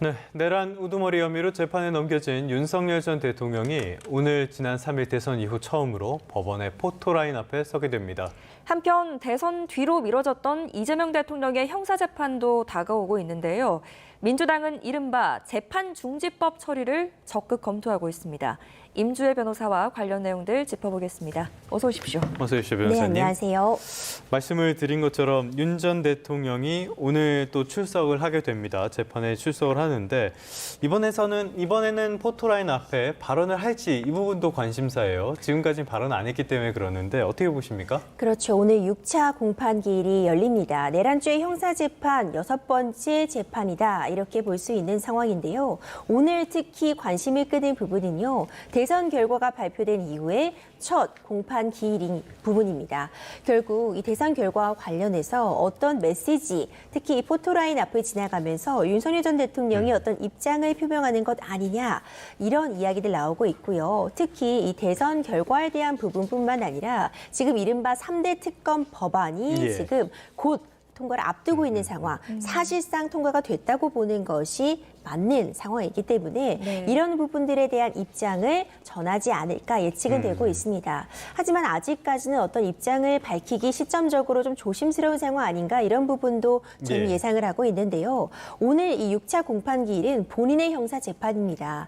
네, 내란 우두머리 혐의로 재판에 넘겨진 윤석열 전 대통령이 오늘 지난 3일 대선 이후 처음으로 법원의 포토라인 앞에 서게 됩니다. 한편 대선 뒤로 미뤄졌던 이재명 대통령의 형사재판도 다가오고 있는데요. 민주당은 이른바 재판중지법 처리를 적극 검토하고 있습니다. 임주혜 변호사와 관련 내용들 짚어보겠습니다. 어서 오십시오. 어서 오십시오, 변호사님. 네, 안녕하세요. 말씀을 드린 것처럼 윤 전 대통령이 오늘 또 출석을 하게 됩니다. 재판에 출석을 하는데 이번에는 포토라인 앞에 발언을 할지 이 부분도 관심사예요. 지금까지는 발언 안 했기 때문에 그러는데 어떻게 보십니까? 그렇죠. 오늘 6차 공판기일이 열립니다. 내란죄 형사재판 6번째 재판이다. 이렇게 볼 수 있는 상황인데요. 오늘 특히 관심을 끄는 부분은요. 대선 결과가 발표된 이후에 첫 공판 기일인 부분입니다. 결국 이 대선 결과와 관련해서 어떤 메시지, 특히 이 포토라인 앞을 지나가면서 윤석열 전 대통령이 어떤 입장을 표명하는 것 아니냐, 이런 이야기들 나오고 있고요. 특히 이 대선 결과에 대한 부분뿐만 아니라 지금 이른바 3대 특검 법안이 지금 곧 통과를 앞두고 있는 상황, 사실상 통과가 됐다고 보는 것이 맞는 상황이기 때문에 이런 부분들에 대한 입장을 전하지 않을까 예측은 되고 있습니다. 하지만 아직까지는 어떤 입장을 밝히기 시점적으로 좀 조심스러운 상황 아닌가, 이런 부분도 저는 예상을 하고 있는데요. 오늘 이 6차 공판기일은 본인의 형사재판입니다.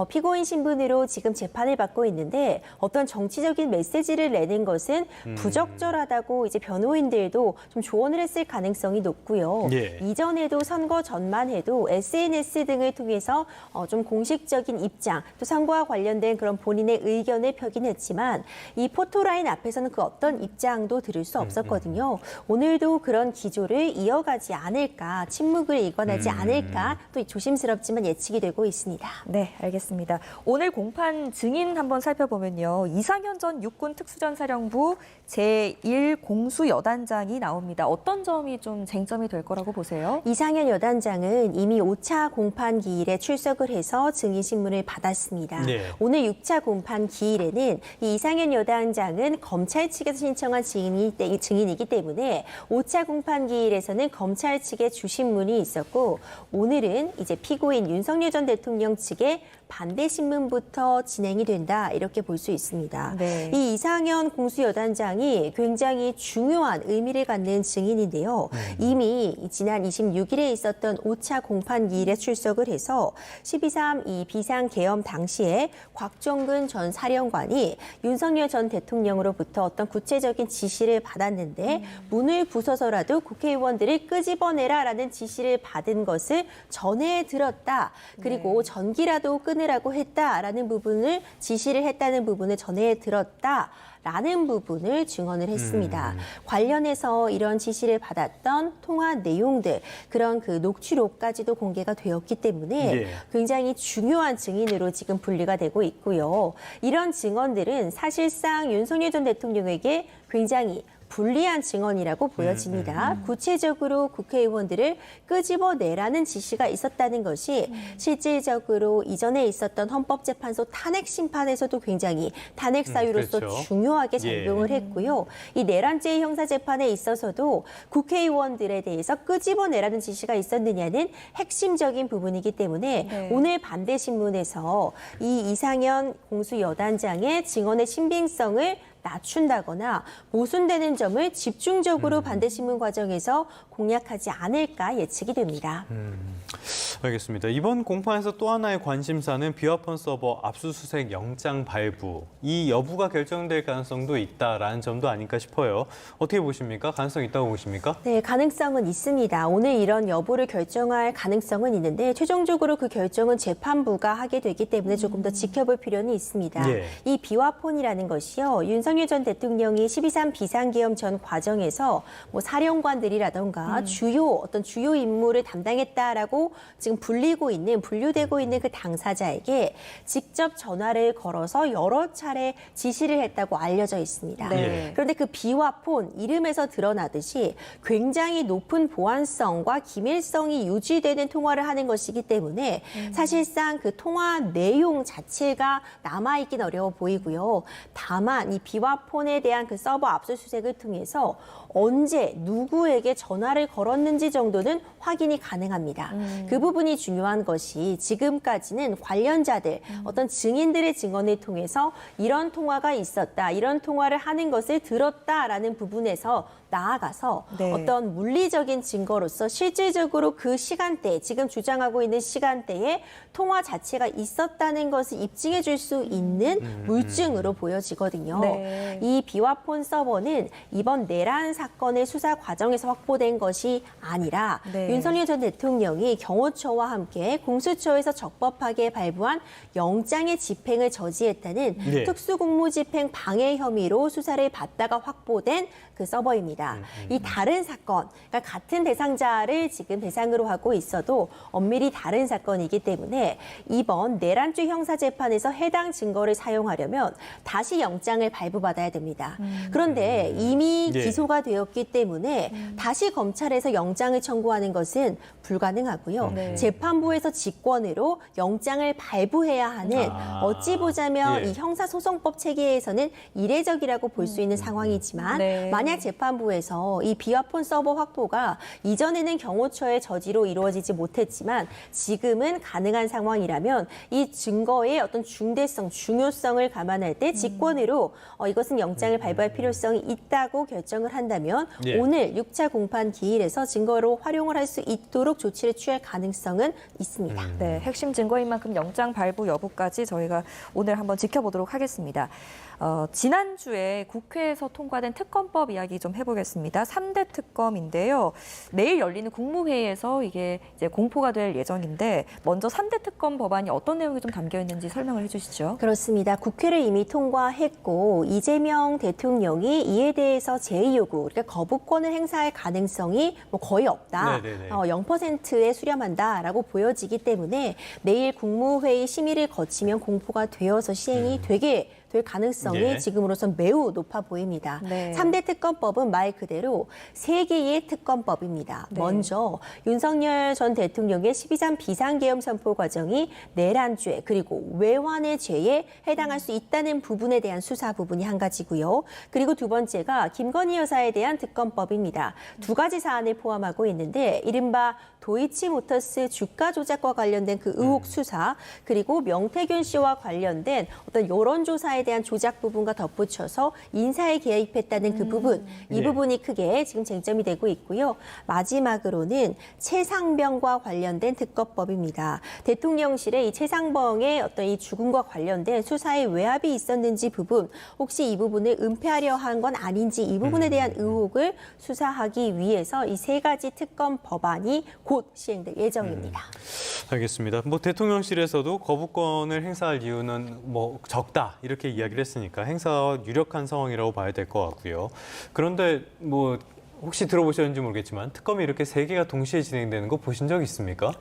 피고인 신분으로 지금 재판을 받고 있는데 어떤 정치적인 메시지를 내는 것은 부적절하다고 이제 변호인들도 좀 조언을 했을 가능성이 높고요. 이전에도 선거 전만 해도 SNS 등을 통해서 좀 공식적인 입장, 또 선거와 관련된 그런 본인의 의견을 펴긴 했지만 이 포토라인 앞에서는 그 어떤 입장도 들을 수 없었거든요. 오늘도 그런 기조를 이어가지 않을까, 침묵을 일관하지 않을까, 또 조심스럽지만 예측이 되고 있습니다. 네, 알겠습니다. 오늘 공판 증인 한번 살펴보면요. 이상현 전 육군 특수전사령부 제1공수여단장이 나옵니다. 어떤 점이 좀 쟁점이 될 거라고 보세요? 이상현 여단장은 이미 5차 공판 기일에 출석을 해서 증인 신문을 받았습니다. 오늘 6차 공판 기일에는 이 이상현 여단장은 검찰 측에서 신청한 증인이기 때문에 5차 공판 기일에서는 검찰 측의 주신문이 있었고, 오늘은 이제 피고인 윤석열 전 대통령 측의 반대 신문부터 진행이 된다, 이렇게 볼 수 있습니다. 이 이상현 공수여단장이 굉장히 중요한 의미를 갖는 증인인데요. 이미 지난 26일에 있었던 5차 공판기일에 출석을 해서 12.3 이 비상계엄 당시에 곽종근 전 사령관이 윤석열 전 대통령으로부터 어떤 구체적인 지시를 받았는데 문을 부숴서라도 국회의원들을 끄집어내라라는 지시를 받은 것을 전해 들었다. 그리고 전기라도 끊으라고 했다라는 부분을, 지시를 했다는 부분을 전해 들었다라는 부분을 증언을 했습니다. 관련해서 이런 지시를 받았던 통화 내용들, 그런 그 녹취록까지도 공개가 되었기 때문에 굉장히 중요한 증인으로 지금 분류가 되고 있고요. 이런 증언들은 사실상 윤석열 전 대통령에게 굉장히 불리한 증언이라고 보여집니다. 구체적으로 국회의원들을 끄집어내라는 지시가 있었다는 것이 실질적으로 이전에 있었던 헌법재판소 탄핵 심판에서도 굉장히 탄핵 사유로서 중요하게 작용을 했고요. 이 내란죄 형사재판에 있어서도 국회의원들에 대해서 끄집어내라는 지시가 있었느냐는 핵심적인 부분이기 때문에 오늘 반대 신문에서 이 이상현 공수여단장의 증언의 신빙성을 낮춘다거나 모순되는 점을 집중적으로 반대신문 과정에서 공략하지 않을까 예측이 됩니다. 알겠습니다. 이번 공판에서 또 하나의 관심사는 비화폰 서버 압수수색 영장 발부, 이 여부가 결정될 가능성도 있다라는 점도 아닐까 싶어요. 어떻게 보십니까? 가능성 있다고 보십니까? 네, 가능성은 있습니다. 오늘 이런 여부를 결정할 가능성은 있는데 최종적으로 그 결정은 재판부가 하게 되기 때문에 조금 더 지켜볼 필요는 있습니다. 이 비화폰이라는 것이요, 윤석열 전 대통령이 12.3 비상계엄 전 과정에서 뭐 사령관들이라던가 주요 임무를 담당했다라고 지금 분류되고 있는 그 당사자에게 직접 전화를 걸어서 여러 차례 지시를 했다고 알려져 있습니다. 그런데 그 비화폰, 이름에서 드러나듯이 굉장히 높은 보안성과 기밀성이 유지되는 통화를 하는 것이기 때문에 사실상 그 통화 내용 자체가 남아있긴 어려워 보이고요. 다만 이 비화폰에 대한 그 서버 압수수색을 통해서 언제 누구에게 전화를 걸었는지 정도는 확인이 가능합니다. 그 부분이 중요한 것이 지금까지는 관련자들, 어떤 증인들의 증언을 통해서 이런 통화가 있었다, 이런 통화를 하는 것을 들었다라는 부분에서 나아가서 네. 어떤 물리적인 증거로서 실질적으로 그 시간대, 지금 주장하고 있는 시간대에 통화 자체가 있었다는 것을 입증해 줄 수 있는 물증으로 보여지거든요. 네. 이 비화폰 서버는 이번 내란 사건의 수사 과정에서 확보된 것이 아니라 네. 윤석열 전 대통령이 경호처와 함께 공수처에서 적법하게 발부한 영장의 집행을 저지했다는 네. 특수공무집행 방해 혐의로 수사를 받다가 확보된 그 서버입니다. 이 다른 사건, 그러니까 같은 대상자를 지금 대상으로 하고 있어도 엄밀히 다른 사건이기 때문에 이번 내란죄 형사재판에서 해당 증거를 사용하려면 다시 영장을 발부받아야 됩니다. 그런데 이미 예. 기소가 되었기 때문에 다시 검찰에서 영장을 청구하는 것은 불가능하고요. 네. 재판부에서 직권으로 영장을 발부해야 하는 어찌 보자면 예. 이 형사소송법 체계에서는 이례적이라고 볼 수 있는 상황이지만 네. 만약 재판부에서 이 비화폰 서버 확보가 이전에는 경호처의 저지로 이루어지지 못했지만 지금은 가능한 상황이라면 이 증거의 어떤 중대성, 중요성을 감안할 때 직권으로 이것은 영장을 발부할 필요성이 있다고 결정을 한다면 예. 오늘 6차 공판 기일에서 증거로 활용을 할 수 있도록 조치를 취할 가능성은 있습니다. 네, 핵심 증거인 만큼 영장 발부 여부까지 저희가 오늘 한번 지켜보도록 하겠습니다. 지난주에 국회에서 통과된 특검법 이야기 좀 해보겠습니다. 3대 특검인데요. 내일 열리는 국무회의에서 이게 이제 공포가 될 예정인데 먼저 3대 특검 법안이 어떤 내용이 좀 담겨 있는지 설명을 해주시죠. 그렇습니다. 국회를 이미 통과했고 이재명 대통령이 이에 대해서 제2요구, 그러니까 거부권을 행사할 가능성이 뭐 거의 없다. 네네네. 0%에 수렴한다라고 보여지기 때문에 내일 국무회의 심의를 거치면 공포가 되어서 시행이 되게 될 가능성이 네. 지금으로선 매우 높아 보입니다. 네. 3대 특검법은 말 그대로 3개의 특검법입니다. 네. 먼저 윤석열 전 대통령의 12.3 비상계엄 선포 과정이 내란죄 그리고 외환의 죄에 해당할 수 있다는 부분에 대한 수사 부분이 한 가지고요. 그리고 두 번째가 김건희 여사에 대한 특검법입니다. 두 가지 사안을 포함하고 있는데 이른바 도이치모터스 주가 조작과 관련된 그 의혹 수사 그리고 명태균 씨와 관련된 어떤 여론조사에 대한 조작 부분과 덧붙여서 인사에 개입했다는 그 부분, 이 예. 부분이 크게 지금 쟁점이 되고 있고요. 마지막으로는 최상병과 관련된 특검법입니다. 대통령실에 이 최상병의 어떤 이 죽음과 관련된 수사에 외압이 있었는지 부분, 혹시 이 부분을 은폐하려 한 건 아닌지 이 부분에 대한 의혹을 수사하기 위해서 이 세 가지 특검 법안이 곧 시행될 예정입니다. 알겠습니다. 뭐 대통령실에서도 거부권을 행사할 이유는 뭐 적다 이렇게 이야기를 했으니까 행사가 유력한 상황이라고 봐야 될 것 같고요. 그런데 뭐 혹시 들어보셨는지 모르겠지만 특검이 이렇게 3개가 동시에 진행되는 거 보신 적 있습니까?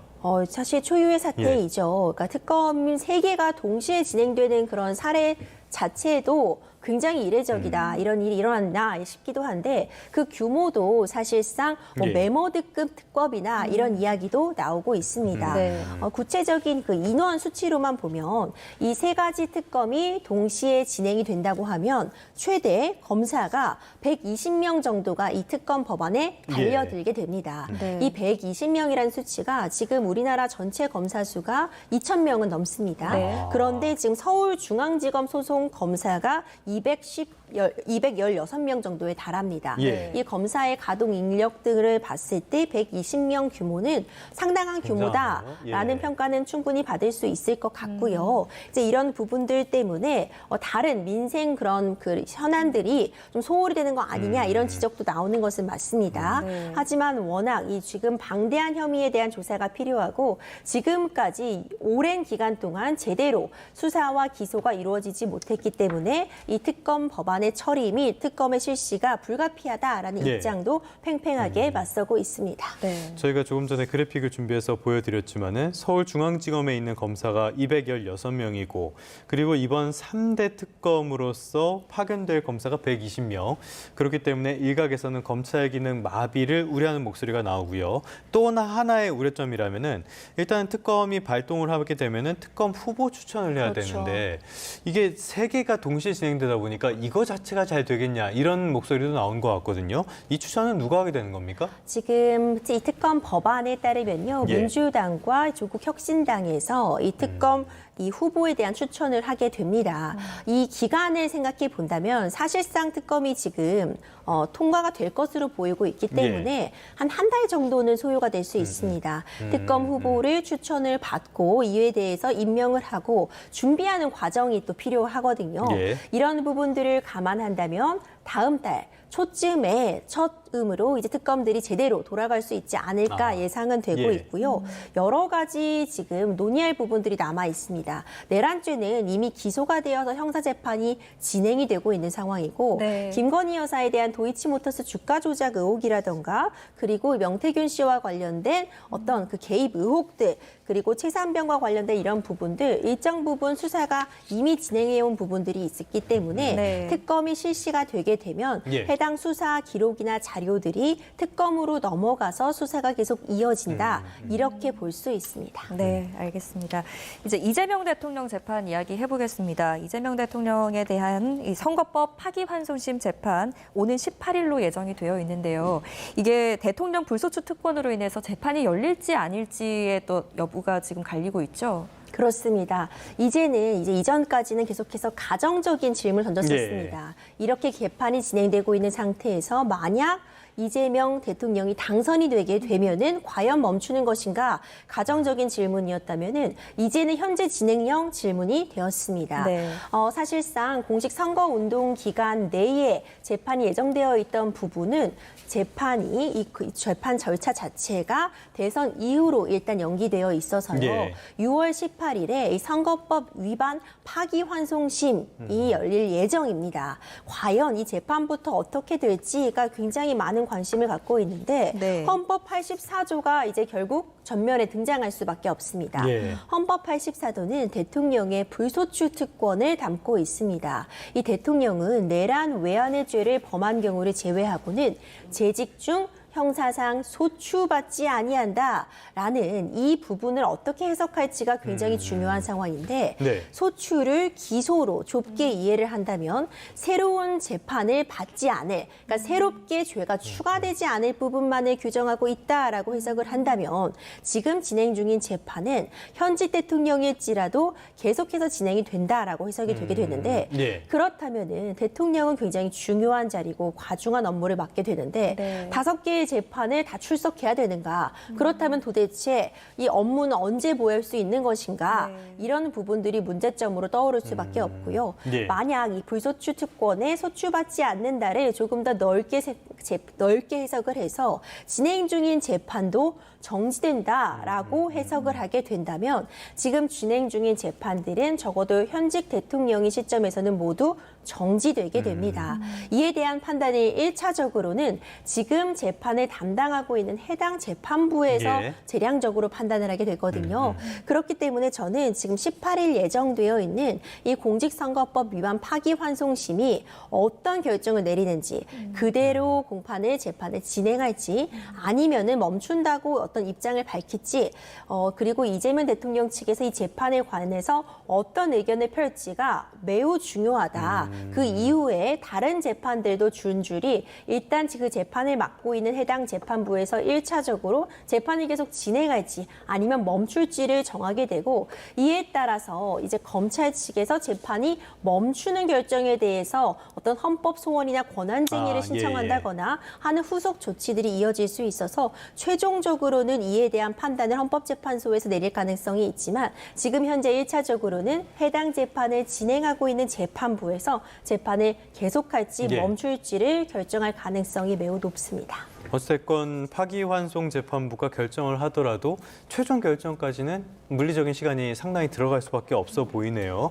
사실 초유의 사태이죠. 그러니까 특검 3개가 동시에 진행되는 그런 사례 자체도 굉장히 이례적이다. 이런 일이 일어났나 싶기도 한데 그 규모도 사실상 뭐 예. 메모드급 특검이나 이런 이야기도 나오고 있습니다. 네. 구체적인 그 인원 수치로만 보면 이 3가지 특검이 동시에 진행이 된다고 하면 최대 검사가 120명 정도가 이 특검 법안에 달려들게 됩니다. 네. 이 120명이라는 수치가 지금 우리나라 전체 검사 수가 2,000명은 넘습니다. 네. 그런데 지금 서울중앙지검 소속 검사가 216명 정도에 달합니다. 예. 이 검사의 가동 인력 등을 봤을 때 120명 규모는 상당한 규모다라는 굉장하네요. 예. 평가는 충분히 받을 수 있을 것 같고요. 이제 이런 부분들 때문에 다른 민생 그런 그 현안들이 좀 소홀히 되는 거 아니냐 이런 지적도 나오는 것은 맞습니다. 네. 하지만 워낙 이 지금 방대한 혐의에 대한 조사가 필요하고 지금까지 오랜 기간 동안 제대로 수사와 기소가 이루어지지 못했기 때문에 이 특검 법안의 처리 및 특검의 실시가 불가피하다라는 예. 입장도 팽팽하게 맞서고 있습니다. 네. 저희가 조금 전에 그래픽을 준비해서 보여드렸지만은 서울중앙지검에 있는 검사가 216명이고 그리고 이번 3대 특검으로서 파견될 검사가 120명. 그렇기 때문에 일각에서는 검찰 기능 마비를 우려하는 목소리가 나오고요. 또 하나의 우려점이라면은 일단 특검이 발동을 하게 되면은 특검 후보 추천을 해야 그렇죠. 되는데 이게 3개가 동시에 진행되다 되다 보니까 이거 자체가 잘 되겠냐 이런 목소리도 나온 것 같거든요. 이 추천은 누가 하게 되는 겁니까? 지금 이 특검 법안에 따르면요. 예. 민주당과 조국 혁신당에서 이 특검 이 후보에 대한 추천을 하게 됩니다. 이 기간을 생각해 본다면 사실상 특검이 지금 통과가 될 것으로 보이고 있기 때문에 한 달 정도는 소요가 될 수 있습니다. 특검 후보를 추천을 받고 이에 대해서 임명을 하고 준비하는 과정이 또 필요하거든요. 예. 이런 부분들을 감안한다면 다음 달 초쯤에 첫 음으로 이제 특검들이 제대로 돌아갈 수 있지 않을까 예상은 되고 예. 있고요. 여러 가지 지금 논의할 부분들이 남아 있습니다. 내란죄는 이미 기소가 되어서 형사재판이 진행이 되고 있는 상황이고 네. 김건희 여사에 대한 도이치모터스 주가 조작 의혹이라던가 그리고 명태균 씨와 관련된 어떤 그 개입 의혹들 그리고 최산병과 관련된 이런 부분들 일정 부분 수사가 이미 진행해온 부분들이 있었기 때문에 네. 특검이 실시가 되게 되면 예. 해당 수사 기록이나 자료들이 특검으로 넘어가서 수사가 계속 이어진다. 이렇게 볼 수 있습니다. 네, 알겠습니다. 이제 이재명 대통령 재판 이야기 해보겠습니다. 이재명 대통령에 대한 이 선거법 파기환송심 재판 오는 18일로 예정이 되어 있는데요. 이게 대통령 불소추 특권으로 인해서 재판이 열릴지 아닐지의 또 여부가 지금 갈리고 있죠. 그렇습니다. 이제는 이제 이전까지는 계속해서 가정적인 질문을 던졌었습니다. 이렇게 개판이 진행되고 있는 상태에서 만약 이재명 대통령이 당선이 되게 되면은 과연 멈추는 것인가 가정적인 질문이었다면은 이제는 현재 진행형 질문이 되었습니다. 네. 사실상 공식 선거 운동 기간 내에 재판이 예정되어 있던 부분은 재판이 이 재판 절차 자체가 대선 이후로 일단 연기되어 있어서요. 예. 6월 18일에 이 선거법 위반 파기환송심이 열릴 예정입니다. 과연 이 재판부터 어떻게 될지가 굉장히 많은 관심을 갖고 있는데 네. 헌법 84조가 이제 결국 전면에 등장할 수밖에 없습니다. 예. 헌법 84조는 대통령의 불소추 특권을 담고 있습니다. 이 대통령은 내란 외환의 죄를 범한 경우를 제외하고는 재직 중 형사상 소추받지 아니한다라는 이 부분을 어떻게 해석할지가 굉장히 중요한 상황인데 네. 소추를 기소로 좁게 이해를 한다면 새로운 재판을 받지 않을, 그러니까 새롭게 죄가 추가되지 않을 부분만을 규정하고 있다라고 해석을 한다면 지금 진행 중인 재판은 현직 대통령일지라도 계속해서 진행이 된다라고 해석이 되게 되는데 예. 그렇다면은 대통령은 굉장히 중요한 자리고 과중한 업무를 맡게 되는데 네. 5개의 재판을 다 출석해야 되는가? 그렇다면 도대체 이 업무는 언제 보일 수 있는 것인가? 이런 부분들이 문제점으로 떠오를 수밖에 없고요. 예. 만약 이 불소추 특권에 소추받지 않는다를 조금 더 넓게 해석을 해서 진행 중인 재판도 정지된다라고 해석을 하게 된다면 지금 진행 중인 재판들은 적어도 현직 대통령의 시점에서는 모두 정지되게 됩니다. 이에 대한 판단이 1차적으로는 지금 재판을 담당하고 있는 해당 재판부에서 예. 재량적으로 판단을 하게 되거든요. 그렇기 때문에 저는 지금 18일 예정되어 있는 이 공직선거법 위반 파기환송심이 어떤 결정을 내리는지 그대로 공판을 재판을 진행할지 아니면은 멈춘다고 어떤 입장을 밝힐지 그리고 이재명 대통령 측에서 이 재판에 관해서 어떤 의견을 펼지가 매우 중요하다. 그 이후에 다른 재판들도 줄줄이 일단 그 재판을 맡고 있는 해당 재판부에서 1차적으로 재판을 계속 진행할지 아니면 멈출지를 정하게 되고 이에 따라서 이제 검찰 측에서 재판이 멈추는 결정에 대해서 어떤 헌법 소원이나 권한쟁의를 신청한다거나 하는 후속 조치들이 이어질 수 있어서 최종적으로는 이에 대한 판단을 헌법재판소에서 내릴 가능성이 있지만 지금 현재 1차적으로는 해당 재판을 진행하고 있는 재판부에서 재판을 계속할지 멈출지를 결정할 가능성이 매우 높습니다. 어쨌건 파기환송 재판부가 결정을 하더라도 최종 결정까지는 물리적인 시간이 상당히 들어갈 수밖에 없어 보이네요.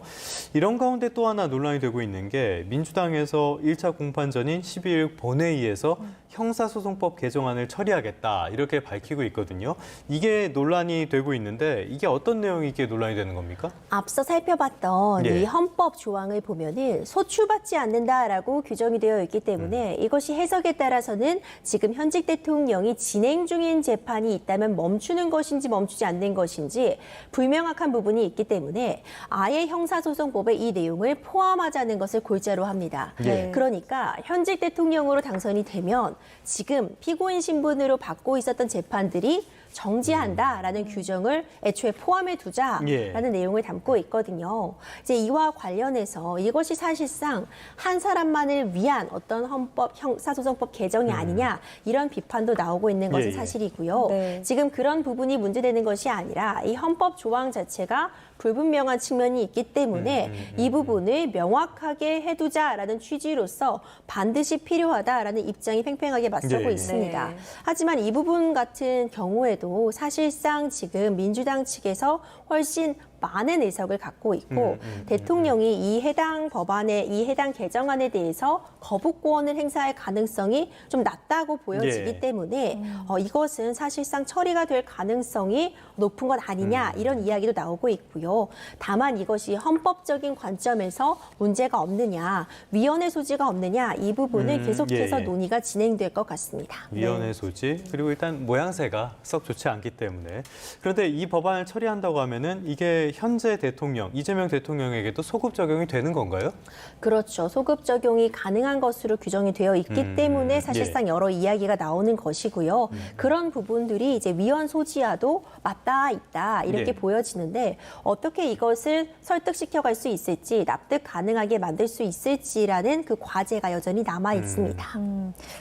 이런 가운데 또 하나 논란이 되고 있는 게 민주당에서 1차 공판 전인 12일 본회의에서 형사소송법 개정안을 처리하겠다 이렇게 밝히고 있거든요. 이게 논란이 되고 있는데 이게 어떤 내용이 이게 논란이 되는 겁니까? 앞서 살펴봤던 이 헌법 조항을 보면은 소추받지 않는다라고 규정이 되어 있기 때문에 이것이 해석에 따라서는 지금 현직 대통령이 진행 중인 재판이 있다면 멈추는 것인지 멈추지 않는 것인지 불명확한 부분이 있기 때문에 아예 형사소송법에 이 내용을 포함하자는 것을 골자로 합니다. 네. 그러니까 현직 대통령으로 당선이 되면 지금 피고인 신분으로 받고 있었던 재판들이 정지한다라는 규정을 애초에 포함해 두자라는 내용을 담고 있거든요. 이제 이와 관련해서 이것이 사실상 한 사람만을 위한 어떤 헌법 형사소송법 개정이 아니냐 이런 비판도 나오고 있는 것은 사실이고요. 네. 지금 그런 부분이 문제되는 것이 아니라 이 헌법 조항 자체가 불분명한 측면이 있기 때문에 이 부분을 명확하게 해두자라는 취지로서 반드시 필요하다라는 입장이 팽팽하게 맞서고 있습니다. 네. 하지만 이 부분 같은 경우에도 사실상 지금 민주당 측에서 훨씬 많은 의석을 갖고 있고 대통령이 이 해당 법안에 이 해당 개정안에 대해서 거부권을 행사할 가능성이 좀 낮다고 보여지기 때문에 이것은 사실상 처리가 될 가능성이 높은 것 아니냐 이런 이야기도 나오고 있고요. 다만 이것이 헌법적인 관점에서 문제가 없느냐, 위헌의 소지가 없느냐 이 부분을 계속해서 논의가 진행될 것 같습니다. 위헌의 소지 그리고 일단 모양새가 썩 좋지 않기 때문에 그런데 이 법안을 처리한다고 하면은 이게 현재 대통령 이재명 대통령에게도 소급 적용이 되는 건가요? 그렇죠. 소급 적용이 가능한 것으로 규정이 되어 있기 때문에 사실상 여러 이야기가 나오는 것이고요. 그런 부분들이 이제 위헌 소지와도 맞닿아 있다 이렇게 보여지는데 어떻게 이것을 설득시켜갈 수 있을지 납득 가능하게 만들 수 있을지라는 그 과제가 여전히 남아 있습니다.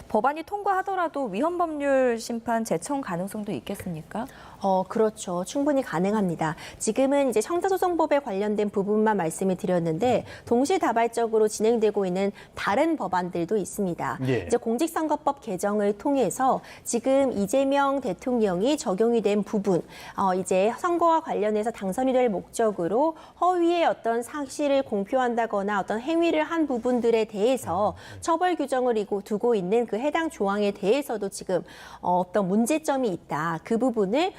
법안이 통과하더라도 위헌 법률 심판 재청 가능성도 있겠습니까? 그렇죠. 충분히 가능합니다. 지금은 이제 형사소송법에 관련된 부분만 말씀을 드렸는데 동시다발적으로 진행되고 있는 다른 법안들도 있습니다. 이제 공직선거법 개정을 통해서 지금 이재명 대통령이 적용이 된 부분, 이제 선거와 관련해서 당선이 될 목적으로 허위의 어떤 사실을 공표한다거나 어떤 행위를 한 부분들에 대해서 처벌 규정을 두고 있는 그 해당 조항에 대해서도 지금 어떤 문제점이 있다. 그 부분을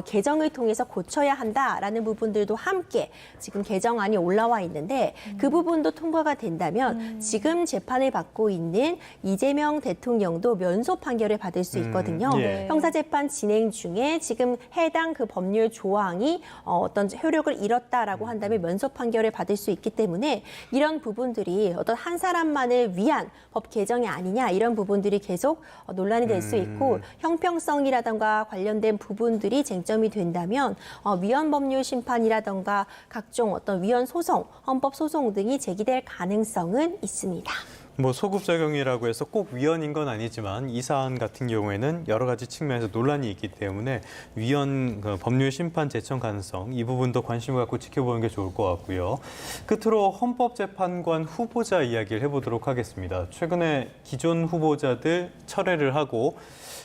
개정을 통해서 고쳐야 한다라는 부분들도 함께 지금 개정안이 올라와 있는데 그 부분도 통과가 된다면 지금 재판을 받고 있는 이재명 대통령도 면소 판결을 받을 수 있거든요. 형사재판 진행 중에 지금 해당 그 법률 조항이 어떤 효력을 잃었다라고 한다면 면소 판결을 받을 수 있기 때문에 이런 부분들이 어떤 한 사람만을 위한 법 개정이 아니냐 이런 부분들이 계속 논란이 될 수 있고 형평성이라든가 관련된 부분들이 쟁점이 된다면 위헌 법률 심판이라든가 각종 어떤 위헌 소송, 헌법 소송 등이 제기될 가능성은 있습니다. 뭐 소급 적용이라고 해서 꼭 위헌인 건 아니지만 이 사안 같은 경우에는 여러 가지 측면에서 논란이 있기 때문에 위헌 법률 심판 재청 가능성 이 부분도 관심을 갖고 지켜보는 게 좋을 것 같고요. 끝으로 헌법재판관 후보자 이야기를 해보도록 하겠습니다. 최근에 기존 후보자들 철회를 하고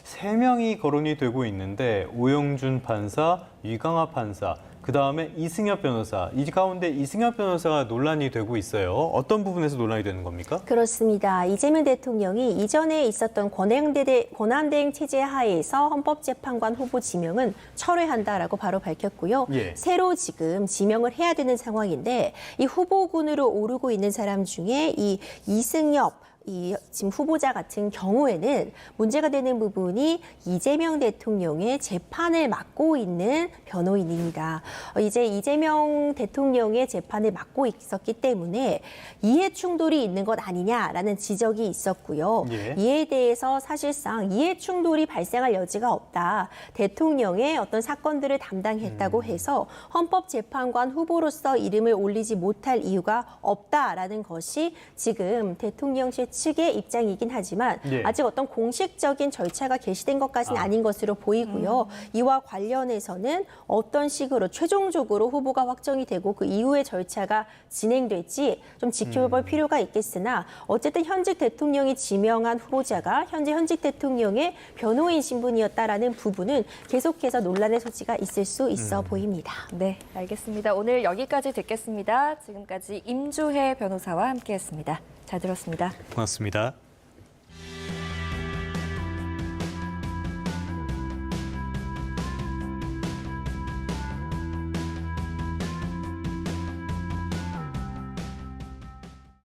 3명이 거론이 되고 있는데 오영준 판사, 유강하 판사, 그다음에 이승엽 변호사. 이 가운데 이승엽 변호사가 논란이 되고 있어요. 어떤 부분에서 논란이 되는 겁니까? 그렇습니다. 이재명 대통령이 이전에 있었던 권한대행 체제 하에서 헌법재판관 후보 지명은 철회한다라고 바로 밝혔고요. 새로 지금 지명을 해야 되는 상황인데 이 후보군으로 오르고 있는 사람 중에 이 이승엽 이 지금 후보자 같은 경우에는 문제가 되는 부분이 이재명 대통령의 재판을 맡고 있는 변호인입니다. 이제 이재명 대통령의 재판을 맡고 있었기 때문에 이해 충돌이 있는 것 아니냐라는 지적이 있었고요. 이에 대해서 사실상 이해 충돌이 발생할 여지가 없다. 대통령의 어떤 사건들을 담당했다고 해서 헌법재판관 후보로서 이름을 올리지 못할 이유가 없다라는 것이 지금 대통령실 측의 입장이긴 하지만 아직 어떤 공식적인 절차가 개시된 것까지는 아닌 것으로 보이고요. 이와 관련해서는 어떤 식으로 최종적으로 후보가 확정이 되고 그 이후의 절차가 진행될지 좀 지켜볼 필요가 있겠으나 어쨌든 현직 대통령이 지명한 후보자가 현직 대통령의 변호인 신분이었다라는 부분은 계속해서 논란의 소지가 있을 수 있어 보입니다. 네, 알겠습니다. 오늘 여기까지 듣겠습니다. 지금까지 임주혜 변호사와 함께했습니다. 잘 들었습니다. 고맙습니다.